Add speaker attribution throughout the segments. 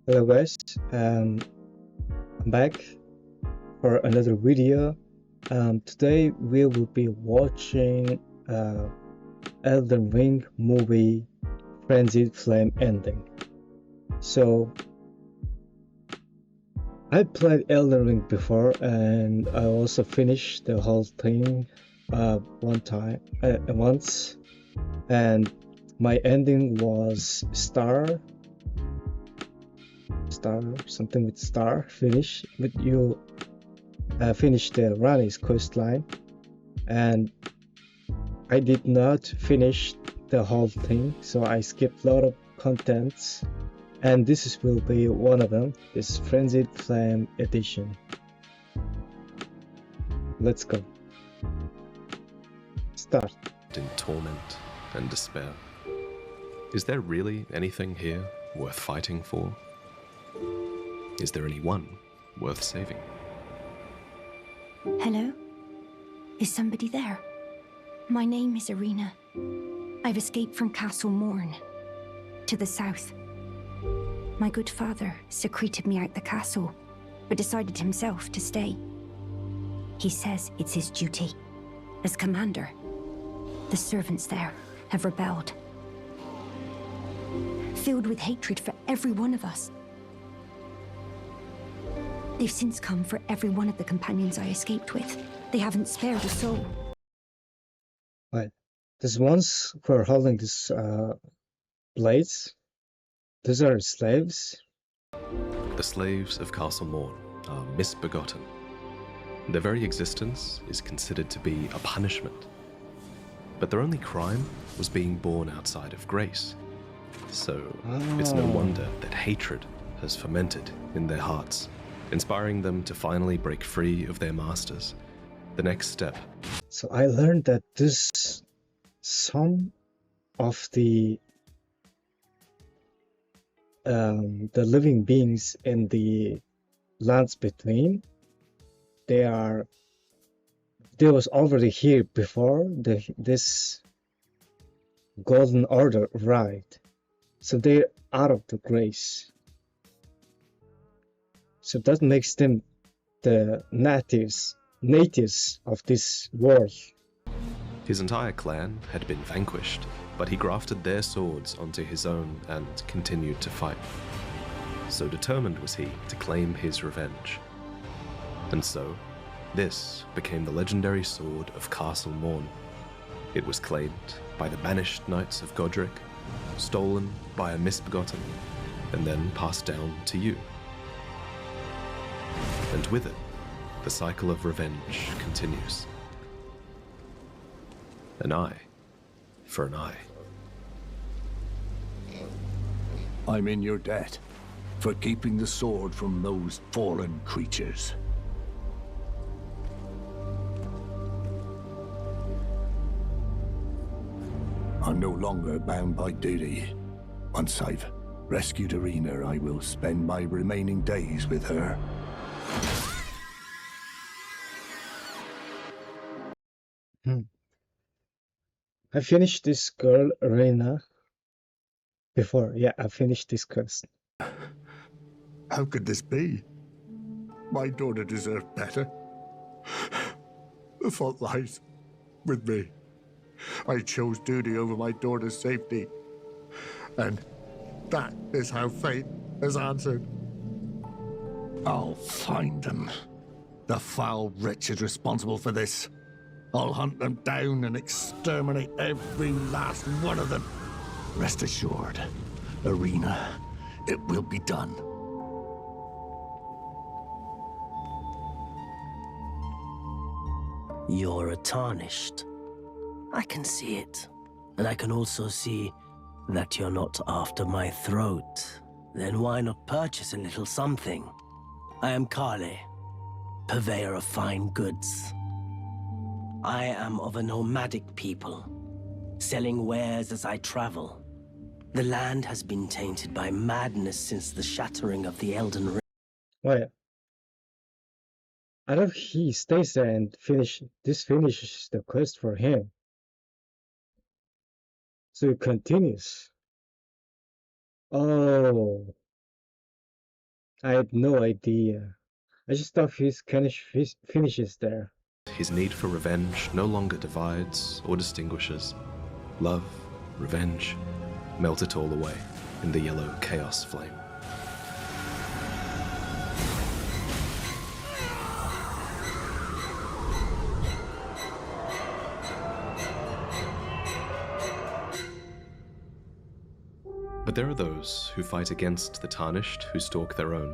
Speaker 1: Hello guys, I'm back for another video. Today we will be watching Elden Ring movie Frenzied Flame ending. So I played Elden Ring before and I also finished the whole thing once, and my ending was something with star finish, but you finish the Rani's coastline, and I did not finish the whole thing, so I skipped a lot of contents, and will be one of them, this Frenzied Flame edition. Let's go. Start.
Speaker 2: In torment and despair. Is there really anything here worth fighting for? Is there anyone worth saving?
Speaker 3: Hello? Is somebody there? My name is Irina. I've escaped from Castle Morn, to the south. My good father secreted me out the castle, but decided himself to stay. He says it's his duty. As commander, the servants there have rebelled. Filled with hatred for every one of us. They've since come for every one of the companions I escaped with. They haven't spared a soul.
Speaker 1: Right. These ones who are holding these blades, these are slaves.
Speaker 2: The slaves of Castle Morn are misbegotten. Their very existence is considered to be a punishment. But their only crime was being born outside of grace. So it's no wonder that hatred has fermented in their hearts, inspiring them to finally break free of their masters. The next step.
Speaker 1: So I learned that some of the living beings in the lands between, they was already here before this golden order arrived, so they're out of the grace. So that makes them the natives of this world.
Speaker 2: His entire clan had been vanquished, but he grafted their swords onto his own and continued to fight. So determined was he to claim his revenge. And so, this became the legendary sword of Castle Morn. It was claimed by the banished knights of Godric, stolen by a misbegotten, and then passed down to you. And with it, the cycle of revenge continues. An eye for an eye.
Speaker 4: I'm in your debt for keeping the sword from those fallen creatures. I'm no longer bound by duty. Once I've rescued Irina, I will spend my remaining days with her.
Speaker 1: I finished this girl, Reina, before. Yeah, I finished this quest.
Speaker 4: How could this be? My daughter deserved better. The fault lies with me. I chose duty over my daughter's safety. And that is how fate has answered. I'll find them. The foul wretches responsible for this. I'll hunt them down and exterminate every last one of them. Rest assured, Irina, it will be done.
Speaker 5: You're a tarnished. I can see it. And I can also see that you're not after my throat. Then why not purchase a little something? I am Kale, purveyor of fine goods. I am of a nomadic people, selling wares as I travel. The land has been tainted by madness since the shattering of the Elden Ring.
Speaker 1: Why? I don't. He stays there and finishes the quest for him. So it continues. Oh, I had no idea. I just thought his finishes there.
Speaker 2: His need for revenge no longer divides or distinguishes. Love, revenge, melt it all away in the yellow chaos flame. But there are those who fight against the tarnished who stalk their own.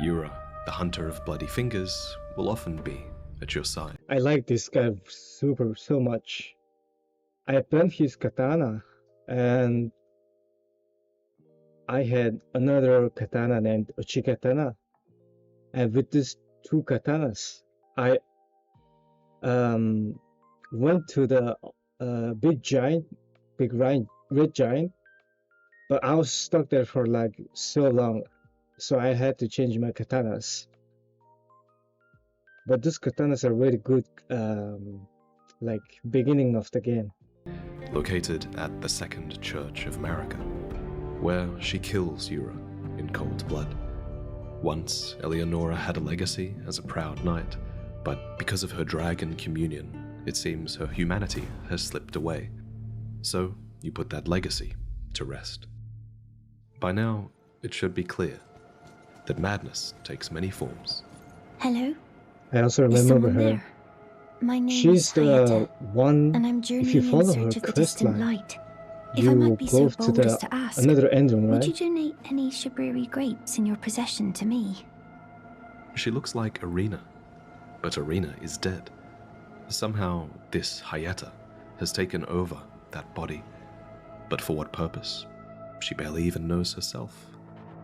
Speaker 2: Yura, the hunter of bloody fingers, will often be at your side.
Speaker 1: I like this guy so much. I planned his katana, and I had another katana named Ochikatana. And with these two katanas, I went to the big red giant, but I was stuck there for like so long, so I had to change my katanas. But these katanas are really good, like beginning of the game.
Speaker 2: Located at the Second Church of Marika, where she kills Yura in cold blood. Once, Eleonora had a legacy as a proud knight, but because of her dragon communion, it seems her humanity has slipped away. So, you put that legacy to rest. By now, it should be clear that madness takes many forms.
Speaker 3: Hello?
Speaker 1: I also
Speaker 3: Is
Speaker 1: remember
Speaker 3: someone
Speaker 1: her.
Speaker 3: there? My name
Speaker 1: She's
Speaker 3: is
Speaker 1: the
Speaker 3: Hayata,
Speaker 1: one,
Speaker 3: and I'm
Speaker 1: if
Speaker 3: journeying
Speaker 1: you
Speaker 3: in
Speaker 1: follow her
Speaker 3: search of the
Speaker 1: quest
Speaker 3: distant
Speaker 1: line,
Speaker 3: light. If I
Speaker 1: you
Speaker 3: might be
Speaker 1: go
Speaker 3: so
Speaker 1: to
Speaker 3: bold as
Speaker 1: the
Speaker 3: to ask,
Speaker 1: another ending,
Speaker 3: would
Speaker 1: right?
Speaker 3: you donate any Shabriri grapes in your possession to me?
Speaker 2: She looks like Arena, but Arena is dead. Somehow, this Hayata has taken over that body. But for what purpose? She barely even knows herself.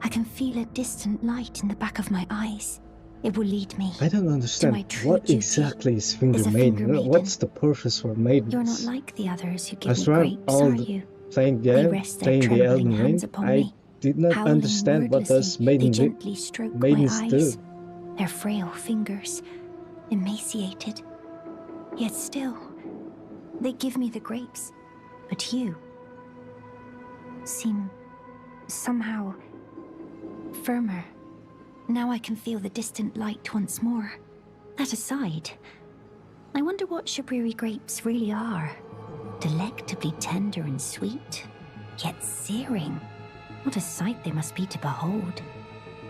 Speaker 3: I can feel a distant light in the back of my eyes. It will lead me.
Speaker 1: I don't
Speaker 3: my
Speaker 1: understand
Speaker 3: true
Speaker 1: what
Speaker 3: duty
Speaker 1: exactly is Finger
Speaker 3: as a
Speaker 1: Maiden.
Speaker 3: finger maiden.
Speaker 1: What's the purpose for maidens?
Speaker 3: You're not like the others who
Speaker 1: I
Speaker 3: give
Speaker 1: was
Speaker 3: me
Speaker 1: trying
Speaker 3: grapes,
Speaker 1: all
Speaker 3: are
Speaker 1: the
Speaker 3: you?
Speaker 1: playing
Speaker 3: They
Speaker 1: game,
Speaker 3: rest their
Speaker 1: playing the
Speaker 3: trembling
Speaker 1: Elden Ring.
Speaker 3: hands upon
Speaker 1: I
Speaker 3: me.
Speaker 1: did not
Speaker 3: Howling
Speaker 1: understand what does
Speaker 3: wordlessly, they
Speaker 1: maidens
Speaker 3: gently stroke my eyes.
Speaker 1: do.
Speaker 3: Their frail fingers, emaciated. Yet still, they give me the grapes. But you seem somehow firmer. Now I can feel the distant light once more. That aside, I wonder what Shabriri grapes really are. Delectably tender and sweet, yet searing. What a sight they must be to behold.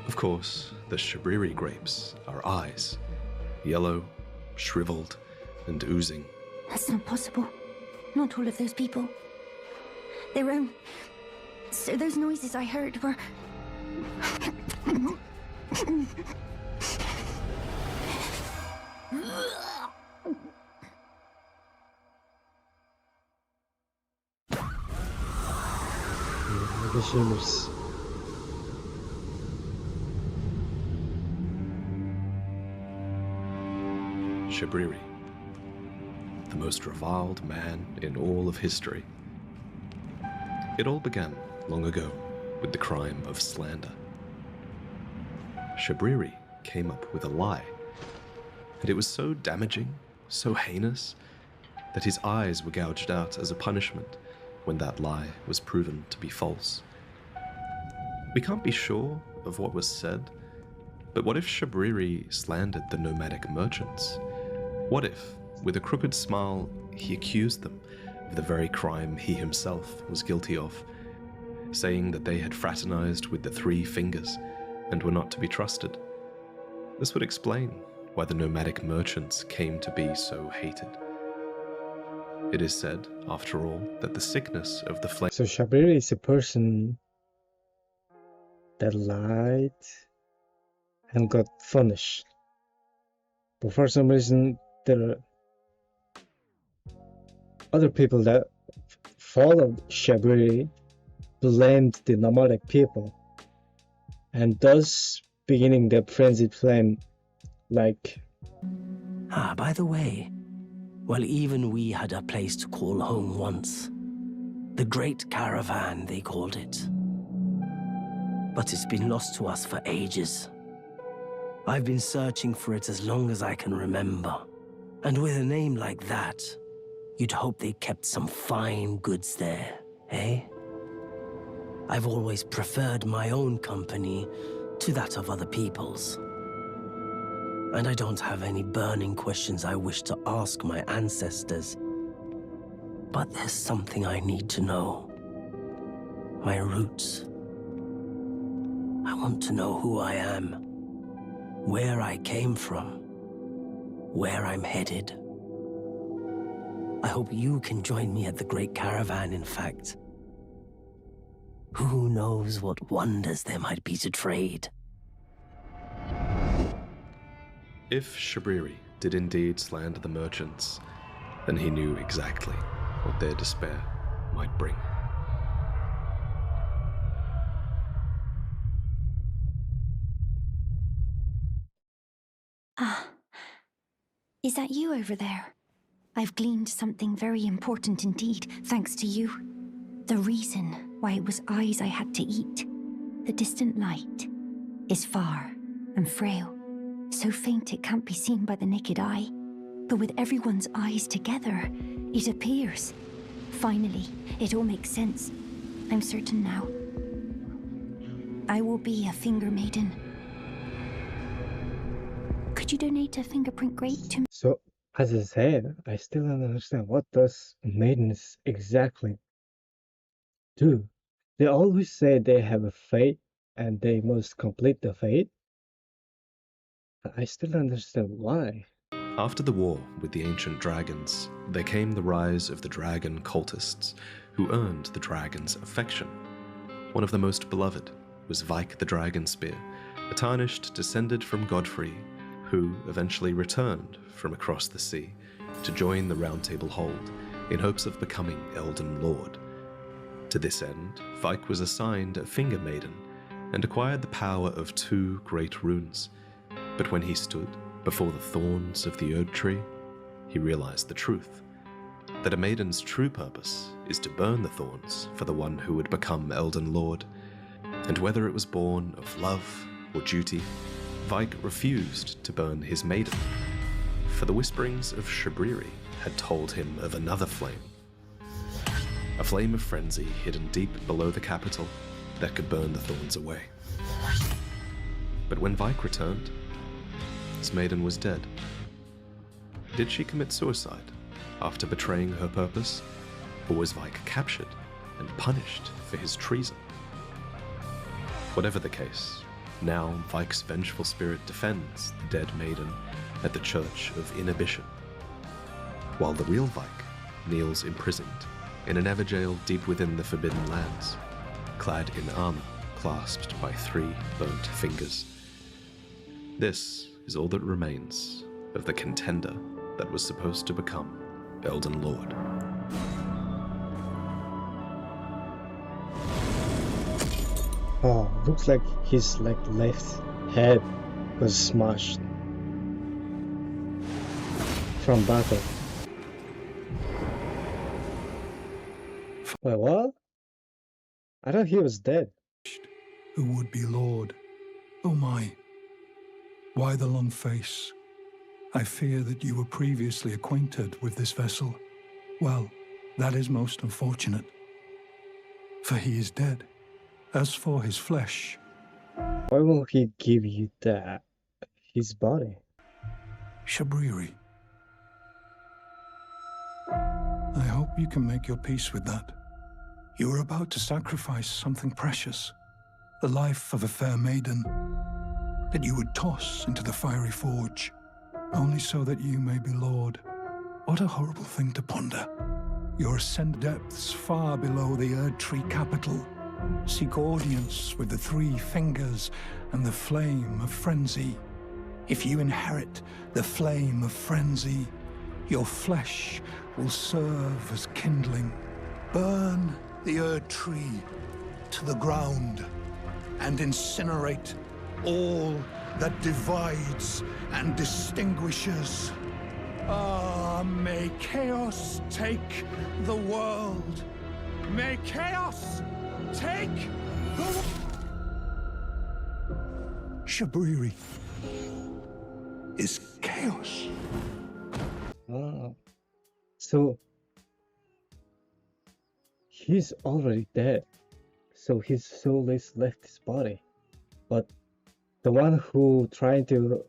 Speaker 2: Of course, the Shabriri grapes are eyes. Yellow, shriveled, and oozing.
Speaker 3: That's not possible. Not all of those people. Their own... So those noises I heard were...
Speaker 1: The shivers.
Speaker 2: Shabriri, the most reviled man in all of history. It all began long ago with the crime of slander. Shabriri came up with a lie, and it was so damaging, so heinous, that his eyes were gouged out as a punishment when that lie was proven to be false. We can't be sure of what was said, but what if Shabriri slandered the nomadic merchants? What if, with a crooked smile, he accused them of the very crime he himself was guilty of, saying that they had fraternized with the Three Fingers and were not to be trusted? This would explain why the nomadic merchants came to be so hated. It is said, after all, that the sickness of the flame...
Speaker 1: So Shabriri is a person that lied and got punished. But for some reason, there are other people that followed Shabriri blamed the nomadic people, and thus beginning the Frenzied Flame, like...
Speaker 5: Ah, by the way, well, even we had a place to call home once. The Great Caravan, they called it. But it's been lost to us for ages. I've been searching for it as long as I can remember. And with a name like that, you'd hope they kept some fine goods there, eh? I've always preferred my own company, to that of other peoples. And I don't have any burning questions I wish to ask my ancestors. But there's something I need to know. My roots. I want to know who I am, where I came from, where I'm headed. I hope you can join me at the Great Caravan, in fact. Who knows what wonders there might be to trade?
Speaker 2: If Shabriri did indeed slander the merchants, then he knew exactly what their despair might bring.
Speaker 3: Ah, is that you over there? I've gleaned something very important indeed, thanks to you. The reason why it was eyes I had to eat. The distant light is far and frail, so faint it can't be seen by the naked eye. But with everyone's eyes together, it appears. Finally, it all makes sense. I'm certain now. I will be a finger maiden. Could you donate a fingerprint grate to me?
Speaker 1: So, as I said, I still don't understand what does maidens exactly do. They always say they have a fate and they must complete the fate. I still don't understand why.
Speaker 2: After the war with the ancient dragons, there came the rise of the dragon cultists, who earned the dragon's affection. One of the most beloved was Vike the Dragonspear, a tarnished descended from Godfrey, who eventually returned from across the sea to join the Round Table Hold in hopes of becoming Elden Lord. To this end, Vike was assigned a finger maiden and acquired the power of 2 great runes. But when he stood before the thorns of the Erd Tree, he realized the truth, that a maiden's true purpose is to burn the thorns for the one who would become Elden Lord. And whether it was born of love or duty, Vike refused to burn his maiden, for the whisperings of Shabriri had told him of another flame. A flame of frenzy hidden deep below the capital that could burn the thorns away. But when Vike returned, his maiden was dead. Did she commit suicide after betraying her purpose, or was Vike captured and punished for his treason? Whatever the case, now Vike's vengeful spirit defends the dead maiden at the Church of Inhibition, while the real Vike kneels imprisoned in an Everjail deep within the Forbidden Lands, clad in armor clasped by 3 burnt fingers. This is all that remains of the contender that was supposed to become Elden Lord.
Speaker 1: Oh, looks like his left head was smashed from battle. Wait, what? I thought he was dead.
Speaker 6: Who would be Lord? Oh my, why the long face? I fear that you were previously acquainted with this vessel. Well, that is most unfortunate, for he is dead. As for his flesh...
Speaker 1: Why will he give you that? His body?
Speaker 6: Shabriri. I hope you can make your peace with that. You are about to sacrifice something precious, the life of a fair maiden, that you would toss into the fiery forge, only so that you may be Lord. What a horrible thing to ponder. Your ascent depths far below the Erd Tree capital. Seek audience with the 3 fingers and the flame of frenzy. If you inherit the flame of frenzy, your flesh will serve as kindling. Burn the Erd Tree to the ground and incinerate all that divides and distinguishes. Ah, may chaos take the world. May chaos take the... Shabriri is chaos.
Speaker 1: Oh. So he's already dead. So his soul is left his body. But the one who trying to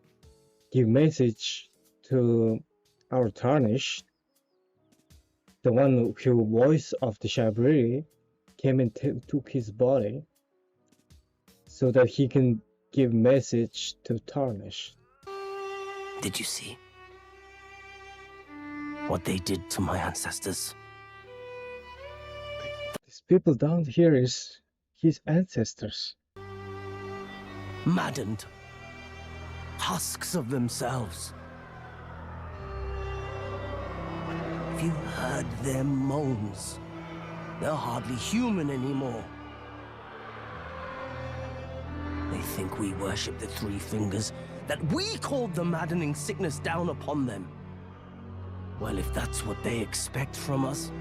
Speaker 1: give message to our tarnished, the one who voice of the Shabiri came and took his body so that he can give message to tarnished.
Speaker 5: Did you see what they did to my ancestors?
Speaker 1: These people down here is his ancestors.
Speaker 5: Maddened. Husks of themselves. Have you heard their moans? They're hardly human anymore. They think we worship the three fingers, that we called the maddening sickness down upon them. Well, if that's what they expect from us,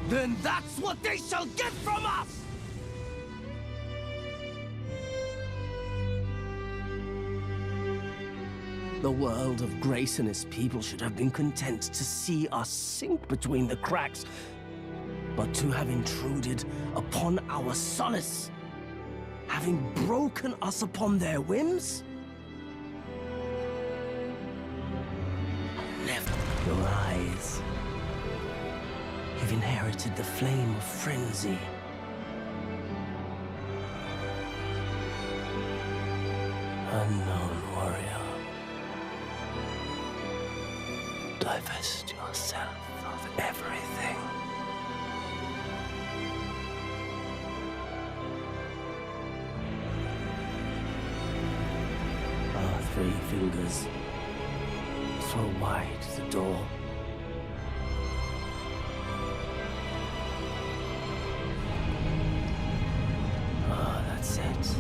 Speaker 5: then that's what they shall get from us! The world of grace and its people should have been content to see us sink between the cracks, but to have intruded upon our solace, having broken us upon their whims? Never. Your eyes. You've inherited the flame of frenzy. Unknown warrior. Divest yourself of everything. Our three fingers. Throw wide the door. Ah, that's it.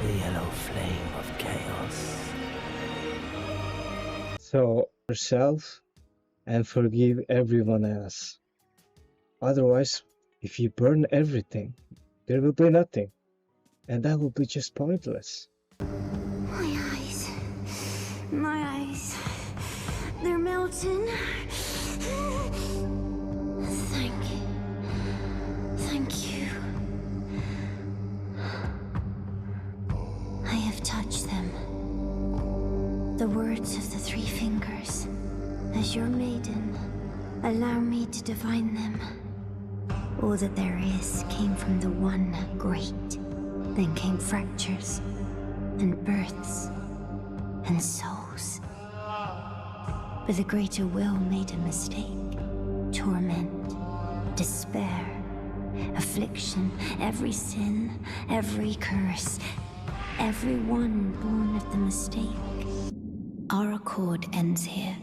Speaker 5: The yellow flame of chaos.
Speaker 1: So yourself and forgive everyone else. Otherwise, if you burn everything, there will be nothing. And that will be just pointless.
Speaker 3: My eyes. My eyes. They're melting. Thank you. I have touched them. The words of the three fingers. As your maiden, allow me to divine them. All that there is came from the one great. Then came fractures, and births, and souls. But the greater will made a mistake. Torment, despair, affliction, every sin, every curse, every one born of the mistake. Our accord ends here.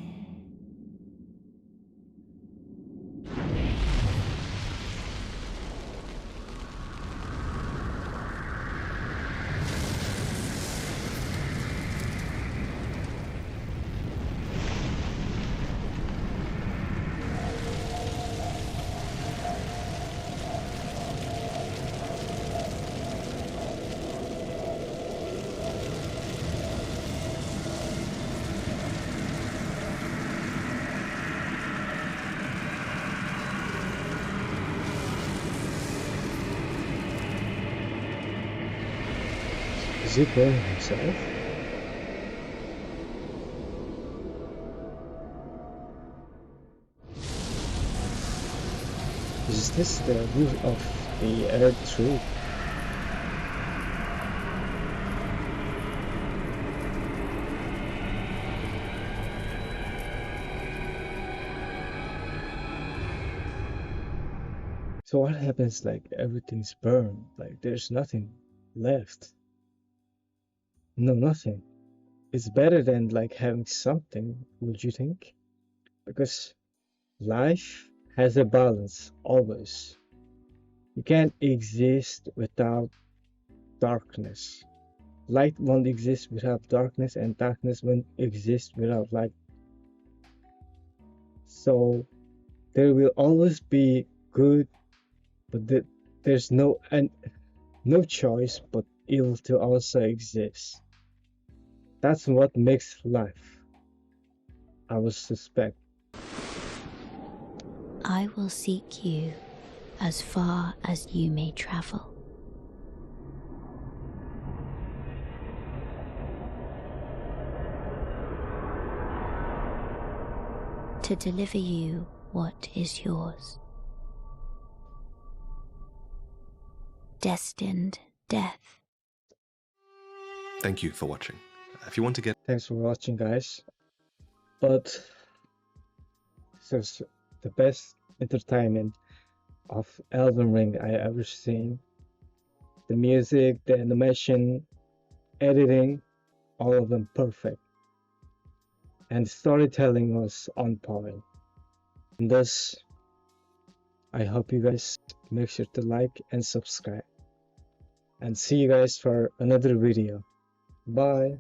Speaker 1: Is he burning himself? Is this the root of the earth tree? So what happens like everything's burned, like there's nothing left? No, nothing. It's better than like having something, would you think? Because life has a balance, always. You can't exist without darkness. Light won't exist without darkness, and darkness won't exist without light. So there will always be good, but there's no choice but ill to also exist. That's what makes life, I would suspect.
Speaker 7: I will seek you as far as you may travel. To deliver you what is yours. Destined death.
Speaker 2: Thank you for watching. If you want to get
Speaker 1: Thanks for watching, guys. But this is the best entertainment of Elden Ring I ever seen. The music, the animation, editing, all of them perfect. And storytelling was on point. And thus, I hope you guys make sure to like and subscribe. And see you guys for another video. Bye.